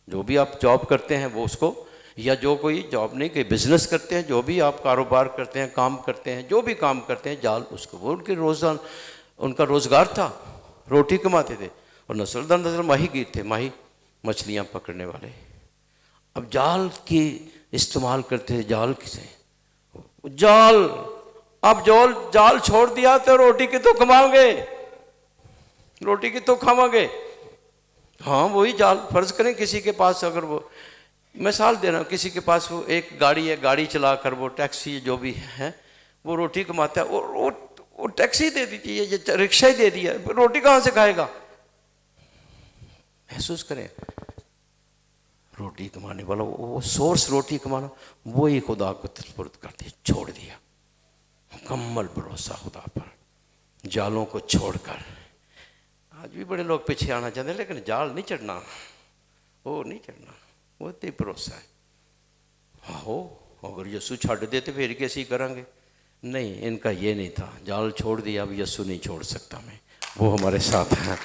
जो भी आप जॉब करते हैं वो उसको, या जो कोई जॉब नहीं, कोई बिजनेस करते हैं, जो भी आप कारोबार करते हैं, काम करते हैं, जो भी काम करते हैं, जाल उसको, वो उनके रोजान, उनका रोजगार था, रोटी कमाते थे। और नस्ल दर नस्ल माहीगीर थे, माही मछलियां पकड़ने वाले। अब जाल की इस्तेमाल करते थे, जाल किसे? जाल, अब जाल छोड़ दिया तो रोटी की तो कमाओगे, रोटी की तो खाओगे। हाँ, वही जाल, फर्ज करें किसी के पास, अगर वो, मिसाल दे रहा हूँ, किसी के पास वो एक गाड़ी है, गाड़ी चलाकर वो टैक्सी जो भी है वो रोटी कमाता है, वो टैक्सी दे दी थी, ये रिक्शा ही दे दिया, रोटी कहाँ से खाएगा? महसूस करें, रोटी कमाने वाला, वो सोर्स रोटी कमाना, वो ही खुदा को तस्पुर्द कर दिया, छोड़ दिया। मुकम्मल भरोसा खुदा पर, जालों को छोड़कर। आज भी बड़े लोग पीछे आना चाहते हैं, लेकिन जाल नहीं चढ़ना, वो नहीं चढ़ना, वो तो भरोसा है। हो, अगर यीशु छड़ दे तो फिर कैसे करेंगे? नहीं, इनका ये नहीं था, जाल छोड़ दिया, अब यीशु नहीं छोड़ सकता मैं, वो हमारे साथ है।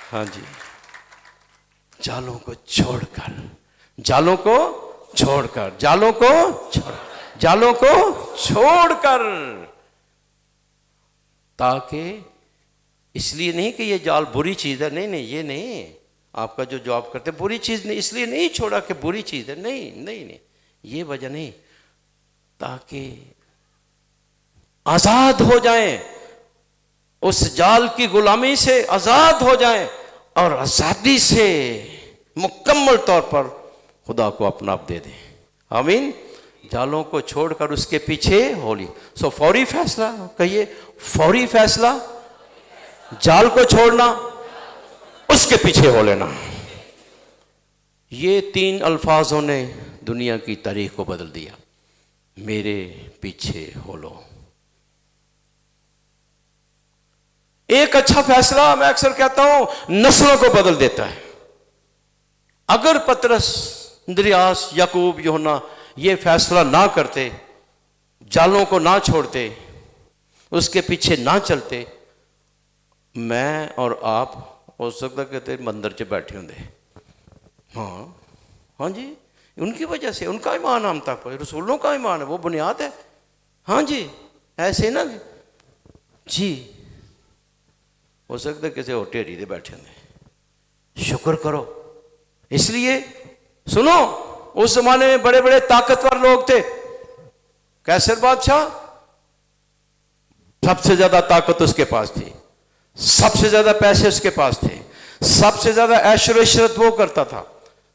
हाँ जी, जालों को छोड़कर, जालों को छोड़कर, ताकि इसलिए नहीं कि ये जाल बुरी चीज है, नहीं नहीं, ये नहीं, आपका जो जॉब करते बुरी चीज नहीं, इसलिए नहीं छोड़ा कि बुरी चीज है, नहीं नहीं नहीं, ये वजह नहीं, ताकि आजाद हो जाएं, उस जाल की गुलामी से आजाद हो जाएं और आजादी से मुकम्मल तौर पर खुदा को अपना आप दे दें। आमीन। जालों को छोड़कर उसके पीछे हो ली। सो फौरी फैसला, कहिए फौरी फैसला, जाल को छोड़ना, उसके पीछे हो लेना। ये 3 अल्फाजों ने दुनिया की तारीख को बदल दिया। मेरे पीछे हो लो। एक अच्छा फैसला, मैं अक्सर कहता हूं, नस्लों को बदल देता है। अगर पतरस, इंद्रियास, याकूब, यूहन्ना ये फैसला ना करते, जालों को ना छोड़ते, उसके पीछे ना चलते, मैं और आप हो सकता कहते मंदिर च बैठे होंगे। हाँ हाँ जी, उनकी वजह से, उनका ईमान हम तक, रसूलों का ईमान है, वो बुनियाद है। हाँ जी, ऐसे ना जी, हो सकता किसी और ढेरी दे बैठे होंगे। शुक्र करो। इसलिए सुनो, उस जमाने में बड़े बड़े ताकतवर लोग थे। कैसर बादशाह, सबसे ज्यादा ताकत उसके पास थी, सबसे ज्यादा पैसे उसके पास थे, सबसे ज्यादा ऐशो इशरत वो करता था,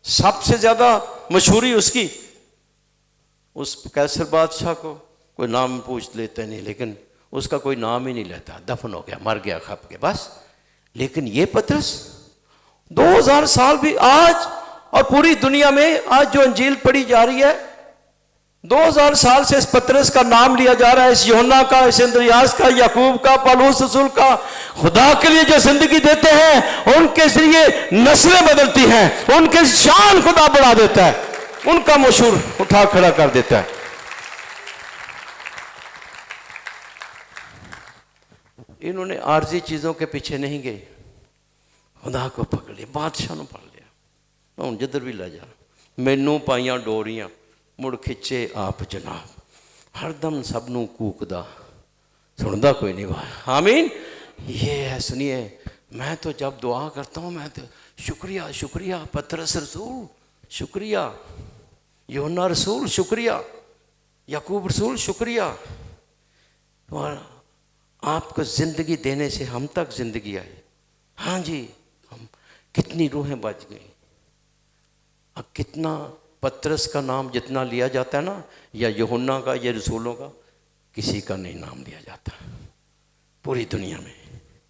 सबसे ज्यादा मशहूरी उसकी। उस कैसर बादशाह को कोई नाम पूछ लेते नहीं, लेकिन उसका कोई नाम ही नहीं लेता, दफन हो गया, मर गया, खप के बस। लेकिन ये पतरस 2000 साल भी आज, और पूरी दुनिया में आज जो अंजील पढ़ी जा रही है, 2000 साल से इस पतरस का नाम लिया जा रहा है, इस यूहन्ना का, इस इंद्रियास का, याकूब का, पौलुस रसूल का। खुदा के लिए जो जिंदगी देते हैं, उनके जरिए नस्लें बदलती हैं, उनके शान खुदा बढ़ा देता है, उनका मशहूर उठा खड़ा कर देता है। इन्होंने आर्जी चीजों के पीछे नहीं गए, खुदा को पकड़ लिया, बादशाह को पकड़ लिया। हूँ जिधर भी ले जा, मैनू पाइया डोरियां, मुड़ खिंचे आप जनाब, हरदम सबनू कूकदा, सुनता कोई नहीं बात। आमीन। ये है, सुनिए, मैं तो जब दुआ करता हूँ, मैं तो शुक्रिया शुक्रिया, पतरस रसूल शुक्रिया, यूहन्ना रसूल शुक्रिया, याकूब रसूल शुक्रिया, और आपको जिंदगी देने से हम तक जिंदगी आई। हाँ जी, हम कितनी रूहें बच गई। अब कितना पतरस का नाम जितना लिया जाता है ना, या यूहन्ना का, या रसूलों का, किसी का नहीं नाम लिया जाता पूरी दुनिया में।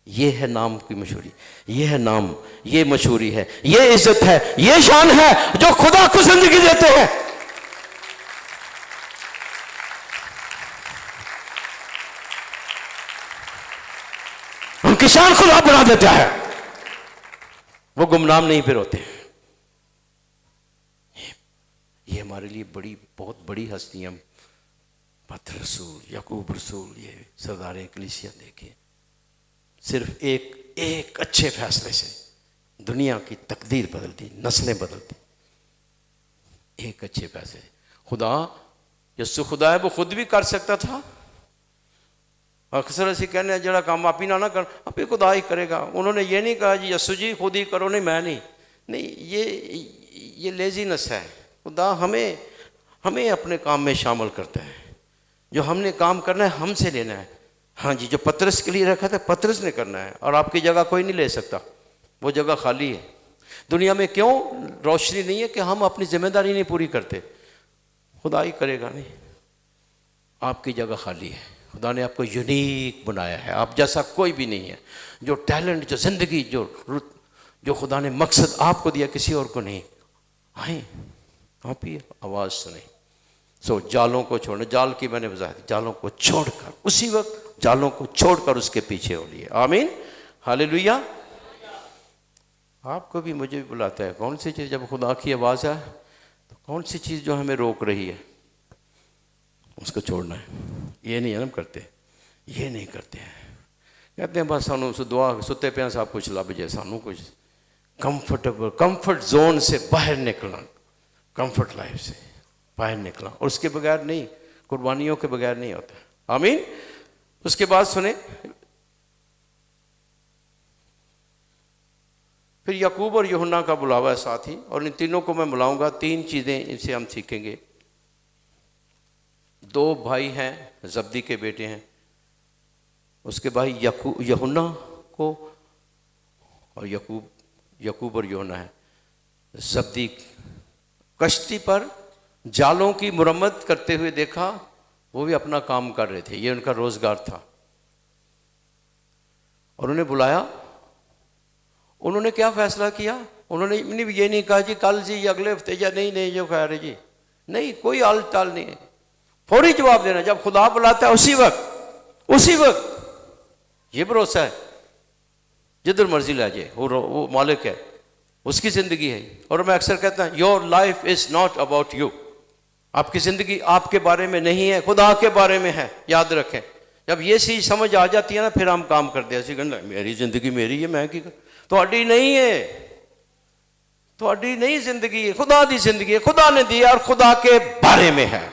ये है नाम की मशहूरी, ये है नाम, ये मशहूरी है, ये इज्जत है, ये शान है जो खुदा को जिंदगी देते हैं। उनकी शान खुदा बना देता है, वो गुमनाम नहीं फिर होते हैं। ये हमारे लिए बड़ी, बहुत बड़ी हस्तियां, पतरस रसूल, याकूब रसूल, ये सरदार कलीसिया। देखिए, सिर्फ एक अच्छे फैसले से दुनिया की तकदीर बदलती, नस्लें बदलती। एक अच्छे फैसले। खुदा, यस्सु खुदा है, वो खुद भी कर सकता था। अक्सर ऐसे कहने जरा काम आप ही ना कर, आप ही खुदा ही करेगा। उन्होंने ये नहीं कहा जी यस्सु जी खुद ही करो, नहीं मैं नहीं, ये लेजीनेस है। खुदा हमें अपने काम में शामिल करता है। जो हमने काम करना है हमसे लेना है। हाँ जी, जो पतरस के लिए रखा था पतरस ने करना है, और आपकी जगह कोई नहीं ले सकता, वो जगह खाली है। दुनिया में क्यों रोशनी नहीं है? कि हम अपनी जिम्मेदारी नहीं पूरी करते। खुदा ही करेगा, नहीं, आपकी जगह खाली है। खुदा ने आपको यूनिक बनाया है, आप जैसा कोई भी नहीं है। जो टैलेंट, जो जिंदगी, जो खुदा ने मकसद आपको दिया, किसी और को नहीं। आए आप ही आवाज़ सुने। सो जालों को छोड़ना, जाल की मैंने वजाहत, जालों को छोड़कर, उसी वक्त जालों को छोड़कर उसके पीछे हो लिए। आमीन, हालेलुया। आपको भी मुझे भी बुलाता है। कौन सी चीज़, जब खुदा की आवाज़ है तो कौन सी चीज़ जो हमें रोक रही है उसको छोड़ना है। ये नहीं हम करते, ये नहीं करते हैं। कहते हैं बस सानू दुआ सुते पे सब कुछ लभ जाए, सानू कुछ कंफर्ट जोन से बाहर निकलना, कंफर्ट लाइफ से बाहर निकलना, और उसके बगैर नहीं। कुर्बानियों के बगैर नहीं होता। आमीन। उसके बाद सुने, फिर याकूब और यूहन्ना का बुलावा है साथ ही, और इन तीनों को मैं बुलाऊंगा। 3 चीज़ें इनसे हम सीखेंगे। 2 भाई हैं, जब्दी के बेटे हैं, उसके भाई यूहन्ना को, और याकूब और यूहन्ना है। जब्दी कश्ती पर जालों की मुरम्मत करते हुए देखा, वो भी अपना काम कर रहे थे, ये उनका रोजगार था। और उन्हें बुलाया। उन्होंने क्या फैसला किया? उन्होंने ये नहीं कहा जी कल जी, अगले हफ्ते, या नहीं जो कह रहे जी, नहीं, कोई आल टाल नहीं है। फौरी जवाब देना, जब खुदा बुलाता है उसी वक्त। ये भरोसा है, जिधर मर्जी ले जाए, वो मालिक है, उसकी जिंदगी है। और मैं अक्सर कहता हूं, your life is not about you. आपकी जिंदगी आपके बारे में नहीं है, खुदा के बारे में है। याद रखें, जब ये चीज समझ आ जाती है ना, फिर हम काम करते हैं। ऐसी मेरी जिंदगी मेरी है, मैं की थोड़ी नहीं है, थोड़ी नहीं जिंदगी है, खुदा दी जिंदगी है, खुदा ने दी और खुदा के बारे में है।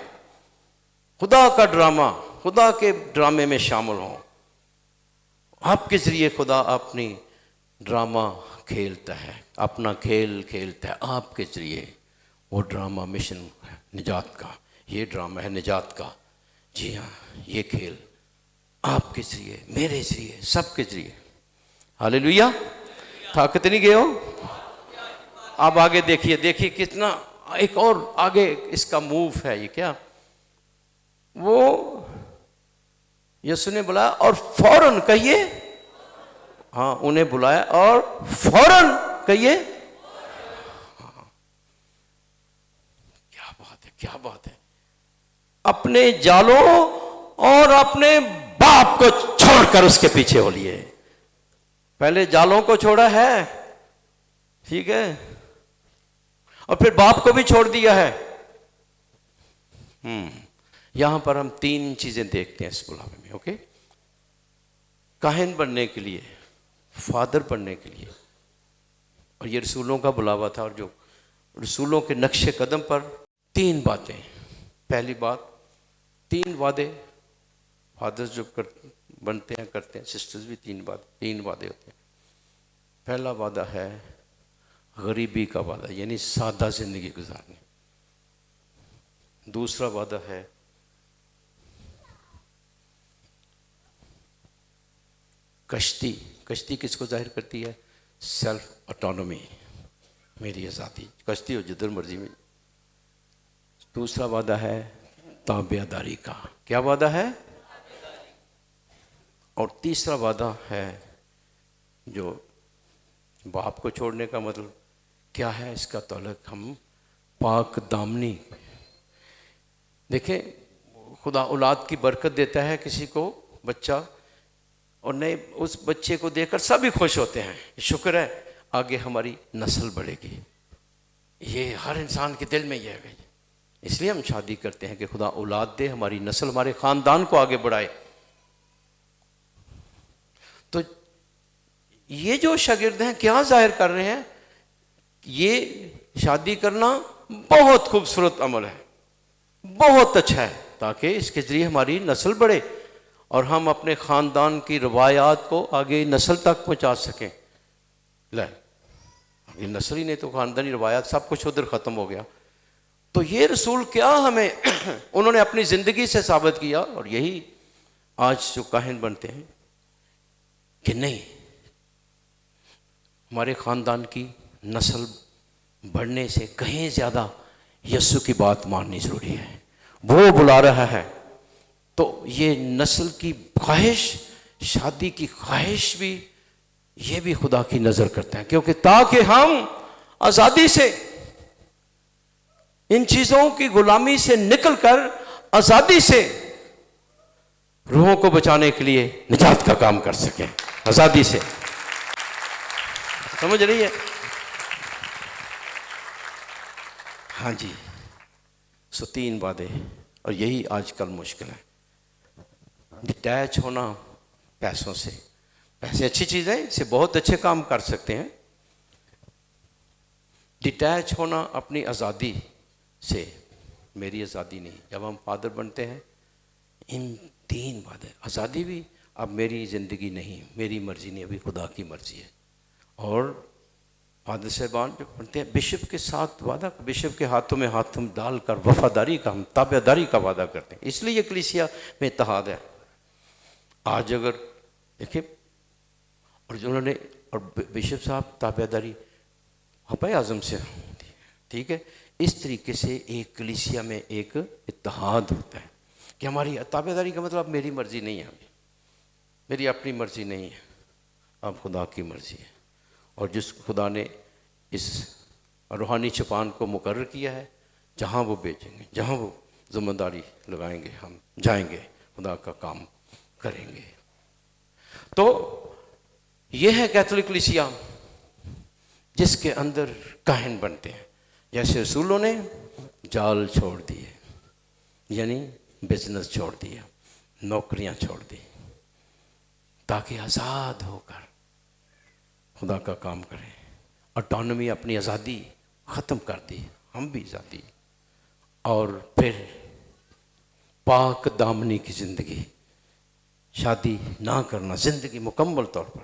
खुदा का ड्रामा, खुदा के ड्रामे में शामिल हो। आपके जरिए खुदा अपनी ड्रामा खेलता है, अपना खेल खेलता है आपके जरिए। वो ड्रामा मिशन है निजात का, ये ड्रामा है निजात का। जी हाँ, ये खेल आपके जरिए, मेरे जरिए, सबके जरिए। हालेलुया। थक नहीं गए हो? अब आगे देखिए कितना एक और आगे इसका मूव है। ये क्या, वो यीशु ने बुलाया और फौरन, कहिए, हाँ, उन्हें बुलाया और फौरन, कहिए, हाँ, क्या बात है। अपने जालों और अपने बाप को छोड़कर उसके पीछे हो लिए। पहले जालों को छोड़ा है, ठीक है, और फिर बाप को भी छोड़ दिया है। यहां पर हम 3 चीजें देखते हैं इस बुलावे में। ओके, काहिन बनने के लिए, फादर बनने के लिए, और ये रसूलों का बुलावा था। और जो रसूलों के नक्शे कदम पर 3 बातें। पहली बात, 3 वादे फादर्स जो बनते हैं करते हैं, सिस्टर्स भी 3 वादे होते हैं। पहला वादा है गरीबी का वादा, यानी सादा जिंदगी गुजारने। दूसरा वादा है कश्ती किसको जाहिर करती है? सेल्फ ऑटोनॉमी, मेरी आज़ादी, कश्ती हो जिधर मर्जी में। दूसरा वादा है ताबेदारी का। क्या वादा है? और तीसरा वादा है जो बाप को छोड़ने का मतलब क्या है? इसका ताल्लुक हम पाक दामनी। देखें, खुदा औलाद की बरकत देता है किसी को, बच्चा, और नए उस बच्चे को देखकर सभी खुश होते हैं, शुक्र है आगे हमारी नस्ल बढ़ेगी। ये हर इंसान के दिल में ये है, इसलिए हम शादी करते हैं कि खुदा औलाद दे, हमारी नस्ल, हमारे खानदान को आगे बढ़ाए। तो ये जो शागिर्द हैं क्या जाहिर कर रहे हैं? ये शादी करना बहुत खूबसूरत अमल है, बहुत अच्छा है, ताकि इसके जरिए हमारी नस्ल बढ़े और हम अपने ख़ानदान की रवायात को आगे नस्ल तक पहुंचा सकें। ले, ये नस्ल ही नहीं तो ख़ानदानी रवायात सब कुछ उधर ख़त्म हो गया। तो ये रसूल क्या हमें उन्होंने अपनी ज़िंदगी से साबित किया, और यही आज जो काहिन बनते हैं कि नहीं, हमारे ख़ानदान की नस्ल बढ़ने से कहीं ज़्यादा यीशु की बात माननी ज़रूरी है। वो बुला रहा है, तो ये नस्ल की ख्वाहिश, शादी की ख्वाहिश भी, ये भी खुदा की नज़र करते हैं, क्योंकि ताकि हम आज़ादी से, इन चीज़ों की गुलामी से निकलकर आज़ादी से रूहों को बचाने के लिए निजात का काम कर सकें, आज़ादी से। समझ रही है? हाँ जी। सो 3 वादे, और यही आजकल मुश्किल है, डिटैच होना पैसों से। पैसे अच्छी चीज़ है, इससे बहुत अच्छे काम कर सकते हैं। डिटैच होना अपनी आज़ादी से, मेरी आज़ादी नहीं। जब हम फादर बनते हैं इन 3 बातें, आज़ादी भी, अब मेरी ज़िंदगी नहीं, मेरी मर्ज़ी नहीं, अभी खुदा की मर्ज़ी है। और फादर साहबान जो पढ़ते हैं, बिशप के साथ वादा, बिशप के हाथों में हाथ हम डालकर वफादारी का, हम ताबेदारी का वादा करते हैं। इसलिए ये कलीसिया में इत्तेहाद है। आज अगर देखिए, और जो उन्होंने, और बिशप साहब ताबेदारी हपाए आज़म से, ठीक है, इस तरीके से एक कलीसिया में एक इत्तेहाद होता है कि हमारी ताबेदारी का मतलब मेरी मर्ज़ी नहीं है, अभी मेरी अपनी मर्ज़ी नहीं है, अब खुदा की मर्ज़ी है। और जिस खुदा ने इस रूहानी चपान को मुकर्रर किया है, जहाँ वो बेचेंगे, जहाँ वो जिम्मेदारी लगाएंगे, हम जाएंगे, खुदा का काम करेंगे। तो यह है कैथोलिक कलीसिया, जिसके अंदर काहिन बनते हैं। जैसे रसूलों ने जाल छोड़ दिए, यानी बिजनेस छोड़ दिया, नौकरियां छोड़ दी, ताकि आज़ाद होकर खुदा का काम करें। ऑटोनॉमी, अपनी आज़ादी ख़त्म कर दी, हम भी आज़ादी। और फिर पाक दामनी की ज़िंदगी, शादी ना करना, ज़िंदगी मुकम्मल तौर पर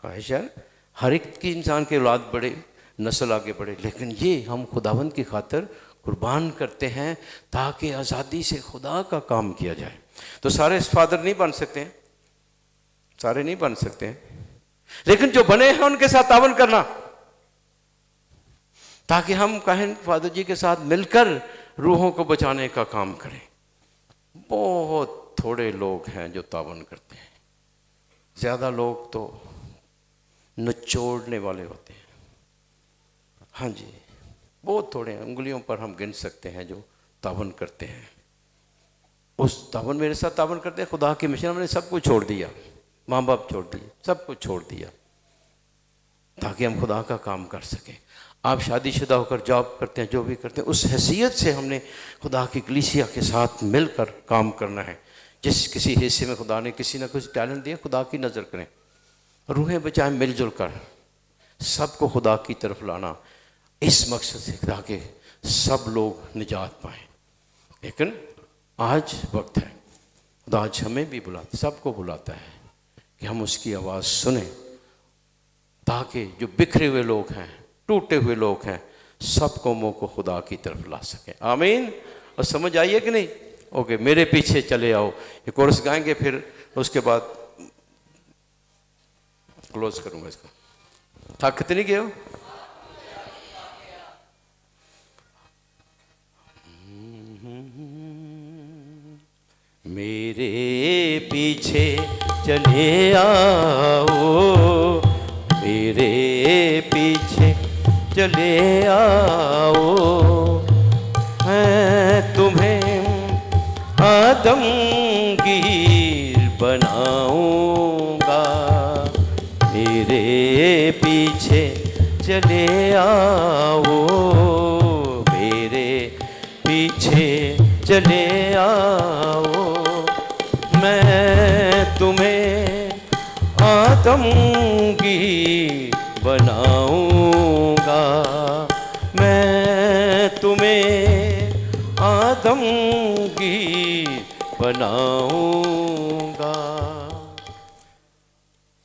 ख्वाहिश है हर एक की, इंसान के औलाद बढ़े, नस्ल आगे बढ़े, लेकिन ये हम खुदावंद की खातिर कुर्बान करते हैं ताकि आज़ादी से खुदा का काम किया जाए। तो सारे फादर नहीं बन सकते हैं, सारे नहीं बन सकते हैं, लेकिन जो बने हैं उनके साथ तावन करना, ताकि हम काहिन फादर जी के साथ मिलकर रूहों को बचाने का काम करें। बहुत थोड़े लोग हैं जो तावन करते हैं, ज़्यादा लोग तो निचोड़ने वाले होते हैं। हाँ जी, बहुत थोड़े हैं, उंगलियों पर हम गिन सकते हैं जो तावन करते हैं। उस तावन, मेरे साथ तावन करते हैं, खुदा की मिशन, हमने सब कुछ छोड़ दिया, माँ बाप छोड़ दिए, सब कुछ छोड़ दिया, ताकि हम खुदा का काम कर सकें। आप शादीशुदा होकर जॉब करते हैं, जो भी करते हैं, उस हैसियत से हमने खुदा की कलीसिया के साथ मिलकर काम करना है। जिस किसी हिस्से में खुदा ने किसी ना कुछ टैलेंट दिया, खुदा की नज़र करें, रूहें बचाएं, मिलजुल कर सबको खुदा की तरफ लाना, इस मकसद से ताकि सब लोग निजात पाएँ। लेकिन आज वक्त है, खुदा आज हमें भी बुलाता, सबको बुलाता है कि हम उसकी आवाज़ सुने, ताकि जो बिखरे हुए लोग हैं, टूटे हुए लोग हैं, सब कौमों को खुदा की तरफ ला सकें। आमीन। और समझ आइए कि नहीं? ओके, मेरे पीछे चले आओ, ये कोरस गाएंगे, फिर उसके बाद क्लोज करूंगा इसको। थक तो नहीं गए हो? मेरे पीछे चले आओ, मेरे पीछे चले आओ, मैं तुम्हें आदमगीर बनाऊंगा। मेरे पीछे चले आओ, मेरे पीछे चले आओ, मैं तुम्हें आदमगीर बनाऊंगा, मैं तुम्हें आदमगीर बनाऊंगा।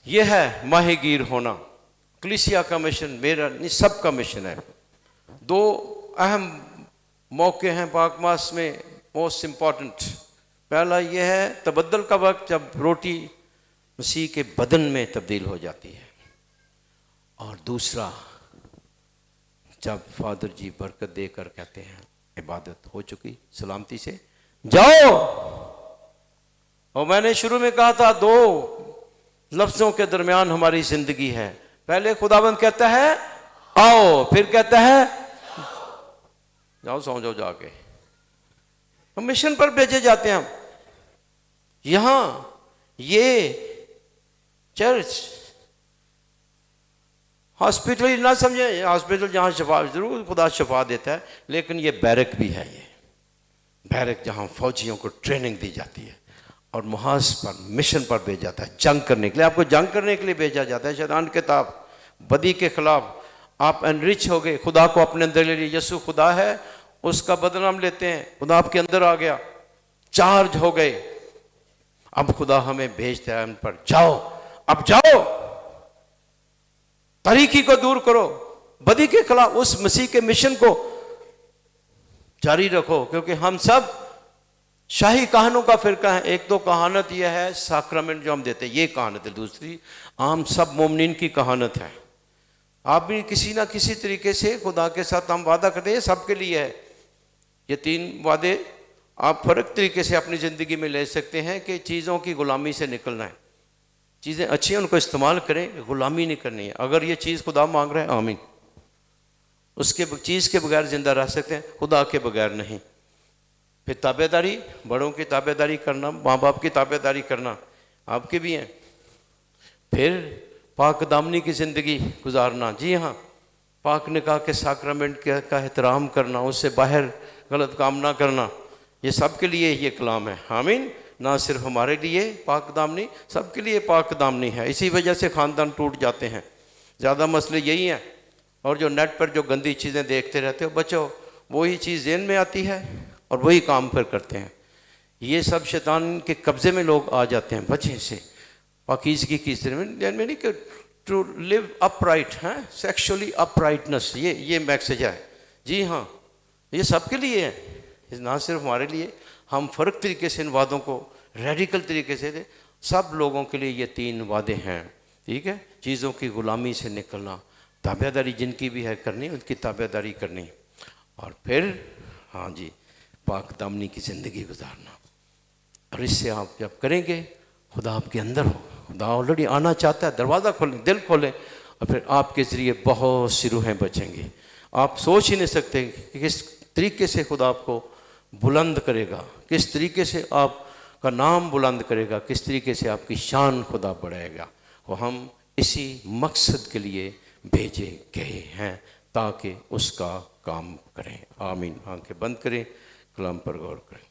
यह है माहीगीर होना। कलीसिया का मिशन, मेरा नहीं, सबका मिशन है। 2 अहम मौके हैं पाक मास में, मोस्ट इम्पॉर्टेंट। पहला यह है तबद्दुल का वक्त, जब रोटी मसीह के बदन में तब्दील हो जाती है, और दूसरा जब फादर जी बरकत देकर कहते हैं इबादत हो चुकी, सलामती से जाओ। और मैंने शुरू में कहा था 2 लफ्ज़ों के दरमियान हमारी ज़िंदगी है। पहले खुदाबंद कहता है आओ, फिर कहता है जाओ, सो जाओ जाके। हम मिशन पर भेजे जाते हैं। हम यहां ये चर्च हॉस्पिटल ना समझे, हॉस्पिटल जहां शफा, जरूर खुदा शफा देता है, लेकिन ये बैरक भी है। ये बैरक जहां फौजियों को ट्रेनिंग दी जाती है और मुहाज पर, मिशन पर भेजा जाता है, जंग करने के लिए। आपको जंग करने के लिए भेजा जाता है। शैतान के ताब, बदी के खिलाफ आप एनरिच हो गए, खुदा को अपने अंदर ले लिए। यसु खुदा है, उसका बदनाम लेते हैं, खुदा आपके अंदर आ गया, चार्ज हो गए। अब खुदा हमें भेजता है उन पर, जाओ, अब जाओ, तारीकी को दूर करो, बदी के खिलाफ उस मसीह के मिशन को जारी रखो। क्योंकि हम सब शाही कहानों का फिरका है। एक तो कहानत यह है साक्रामेंट जो हम देते हैं, ये कहानत है। दूसरी आम सब मोमिनीन की कहानत है। आप भी किसी ना किसी तरीके से खुदा के साथ हम वादा करते हैं, सबके लिए है। ये 3 वादे आप फर्क तरीके से अपनी ज़िंदगी में ले सकते हैं कि चीज़ों की गुलामी से निकलना है। चीज़ें अच्छी हैं, उनको इस्तेमाल करें, गुलामी नहीं करनी है। अगर ये चीज़ खुदा मांग रहा है, आमीन, उसके चीज़ के बगैर ज़िंदा रह सकते हैं, खुदा के बगैर नहीं। फिर ताबेदारी, बड़ों की ताबेदारी करना, माँ बाप की ताबेदारी करना आपके भी हैं। फिर पाक दामनी की ज़िंदगी गुजारना, जी हाँ, पाक निकाह के साक्रामेंट का एहतराम करना, उससे बाहर गलत काम ना करना, ये सब के लिए ये कलाम है। आमीन। ना सिर्फ हमारे लिए पाक दामनी, सबके लिए पाक दामनी है। इसी वजह से ख़ानदान टूट जाते हैं, ज़्यादा मसले यही हैं। और जो नेट पर जो गंदी चीज़ें देखते रहते हो, बचो, वही चीज़ जेन में आती है और वही काम फिर करते हैं। ये सब शैतान के कब्ज़े में लोग आ जाते हैं। बचें से पाकीज़गी की में टू लिव अपराइट है, सेक्सुअली अपराइटनेस, ये मैसेज है। जी हाँ, ये सबके लिए है, ना सिर्फ हमारे लिए। हम फ़र्क तरीके से इन वादों को रेडिकल तरीके से दे, सब लोगों के लिए ये 3 वादे हैं। ठीक है, चीज़ों की ग़ुलामी से निकलना, ताबेदारी जिनकी भी है करनी, उनकी ताबेदारी करनी, और फिर हाँ जी, पाक दामनी की ज़िंदगी गुजारना। और इससे आप जब करेंगे, खुदा आपके अंदर हो, खुदा ऑलरेडी आना चाहता है। दरवाज़ा खोलें, दिल खोलें, और फिर आपके ज़रिए बहुत सी रूहें बचेंगी। आप सोच ही नहीं सकते कि किस तरीके से खुदा आपको बुलंद करेगा, किस तरीके से आपका नाम बुलंद करेगा, किस तरीके से आपकी शान खुदा बढ़ाएगा। वो हम इसी मकसद के लिए भेजे गए हैं ताकि उसका काम करें। आमीन। आंखें बंद करें, कलाम पर गौर करें।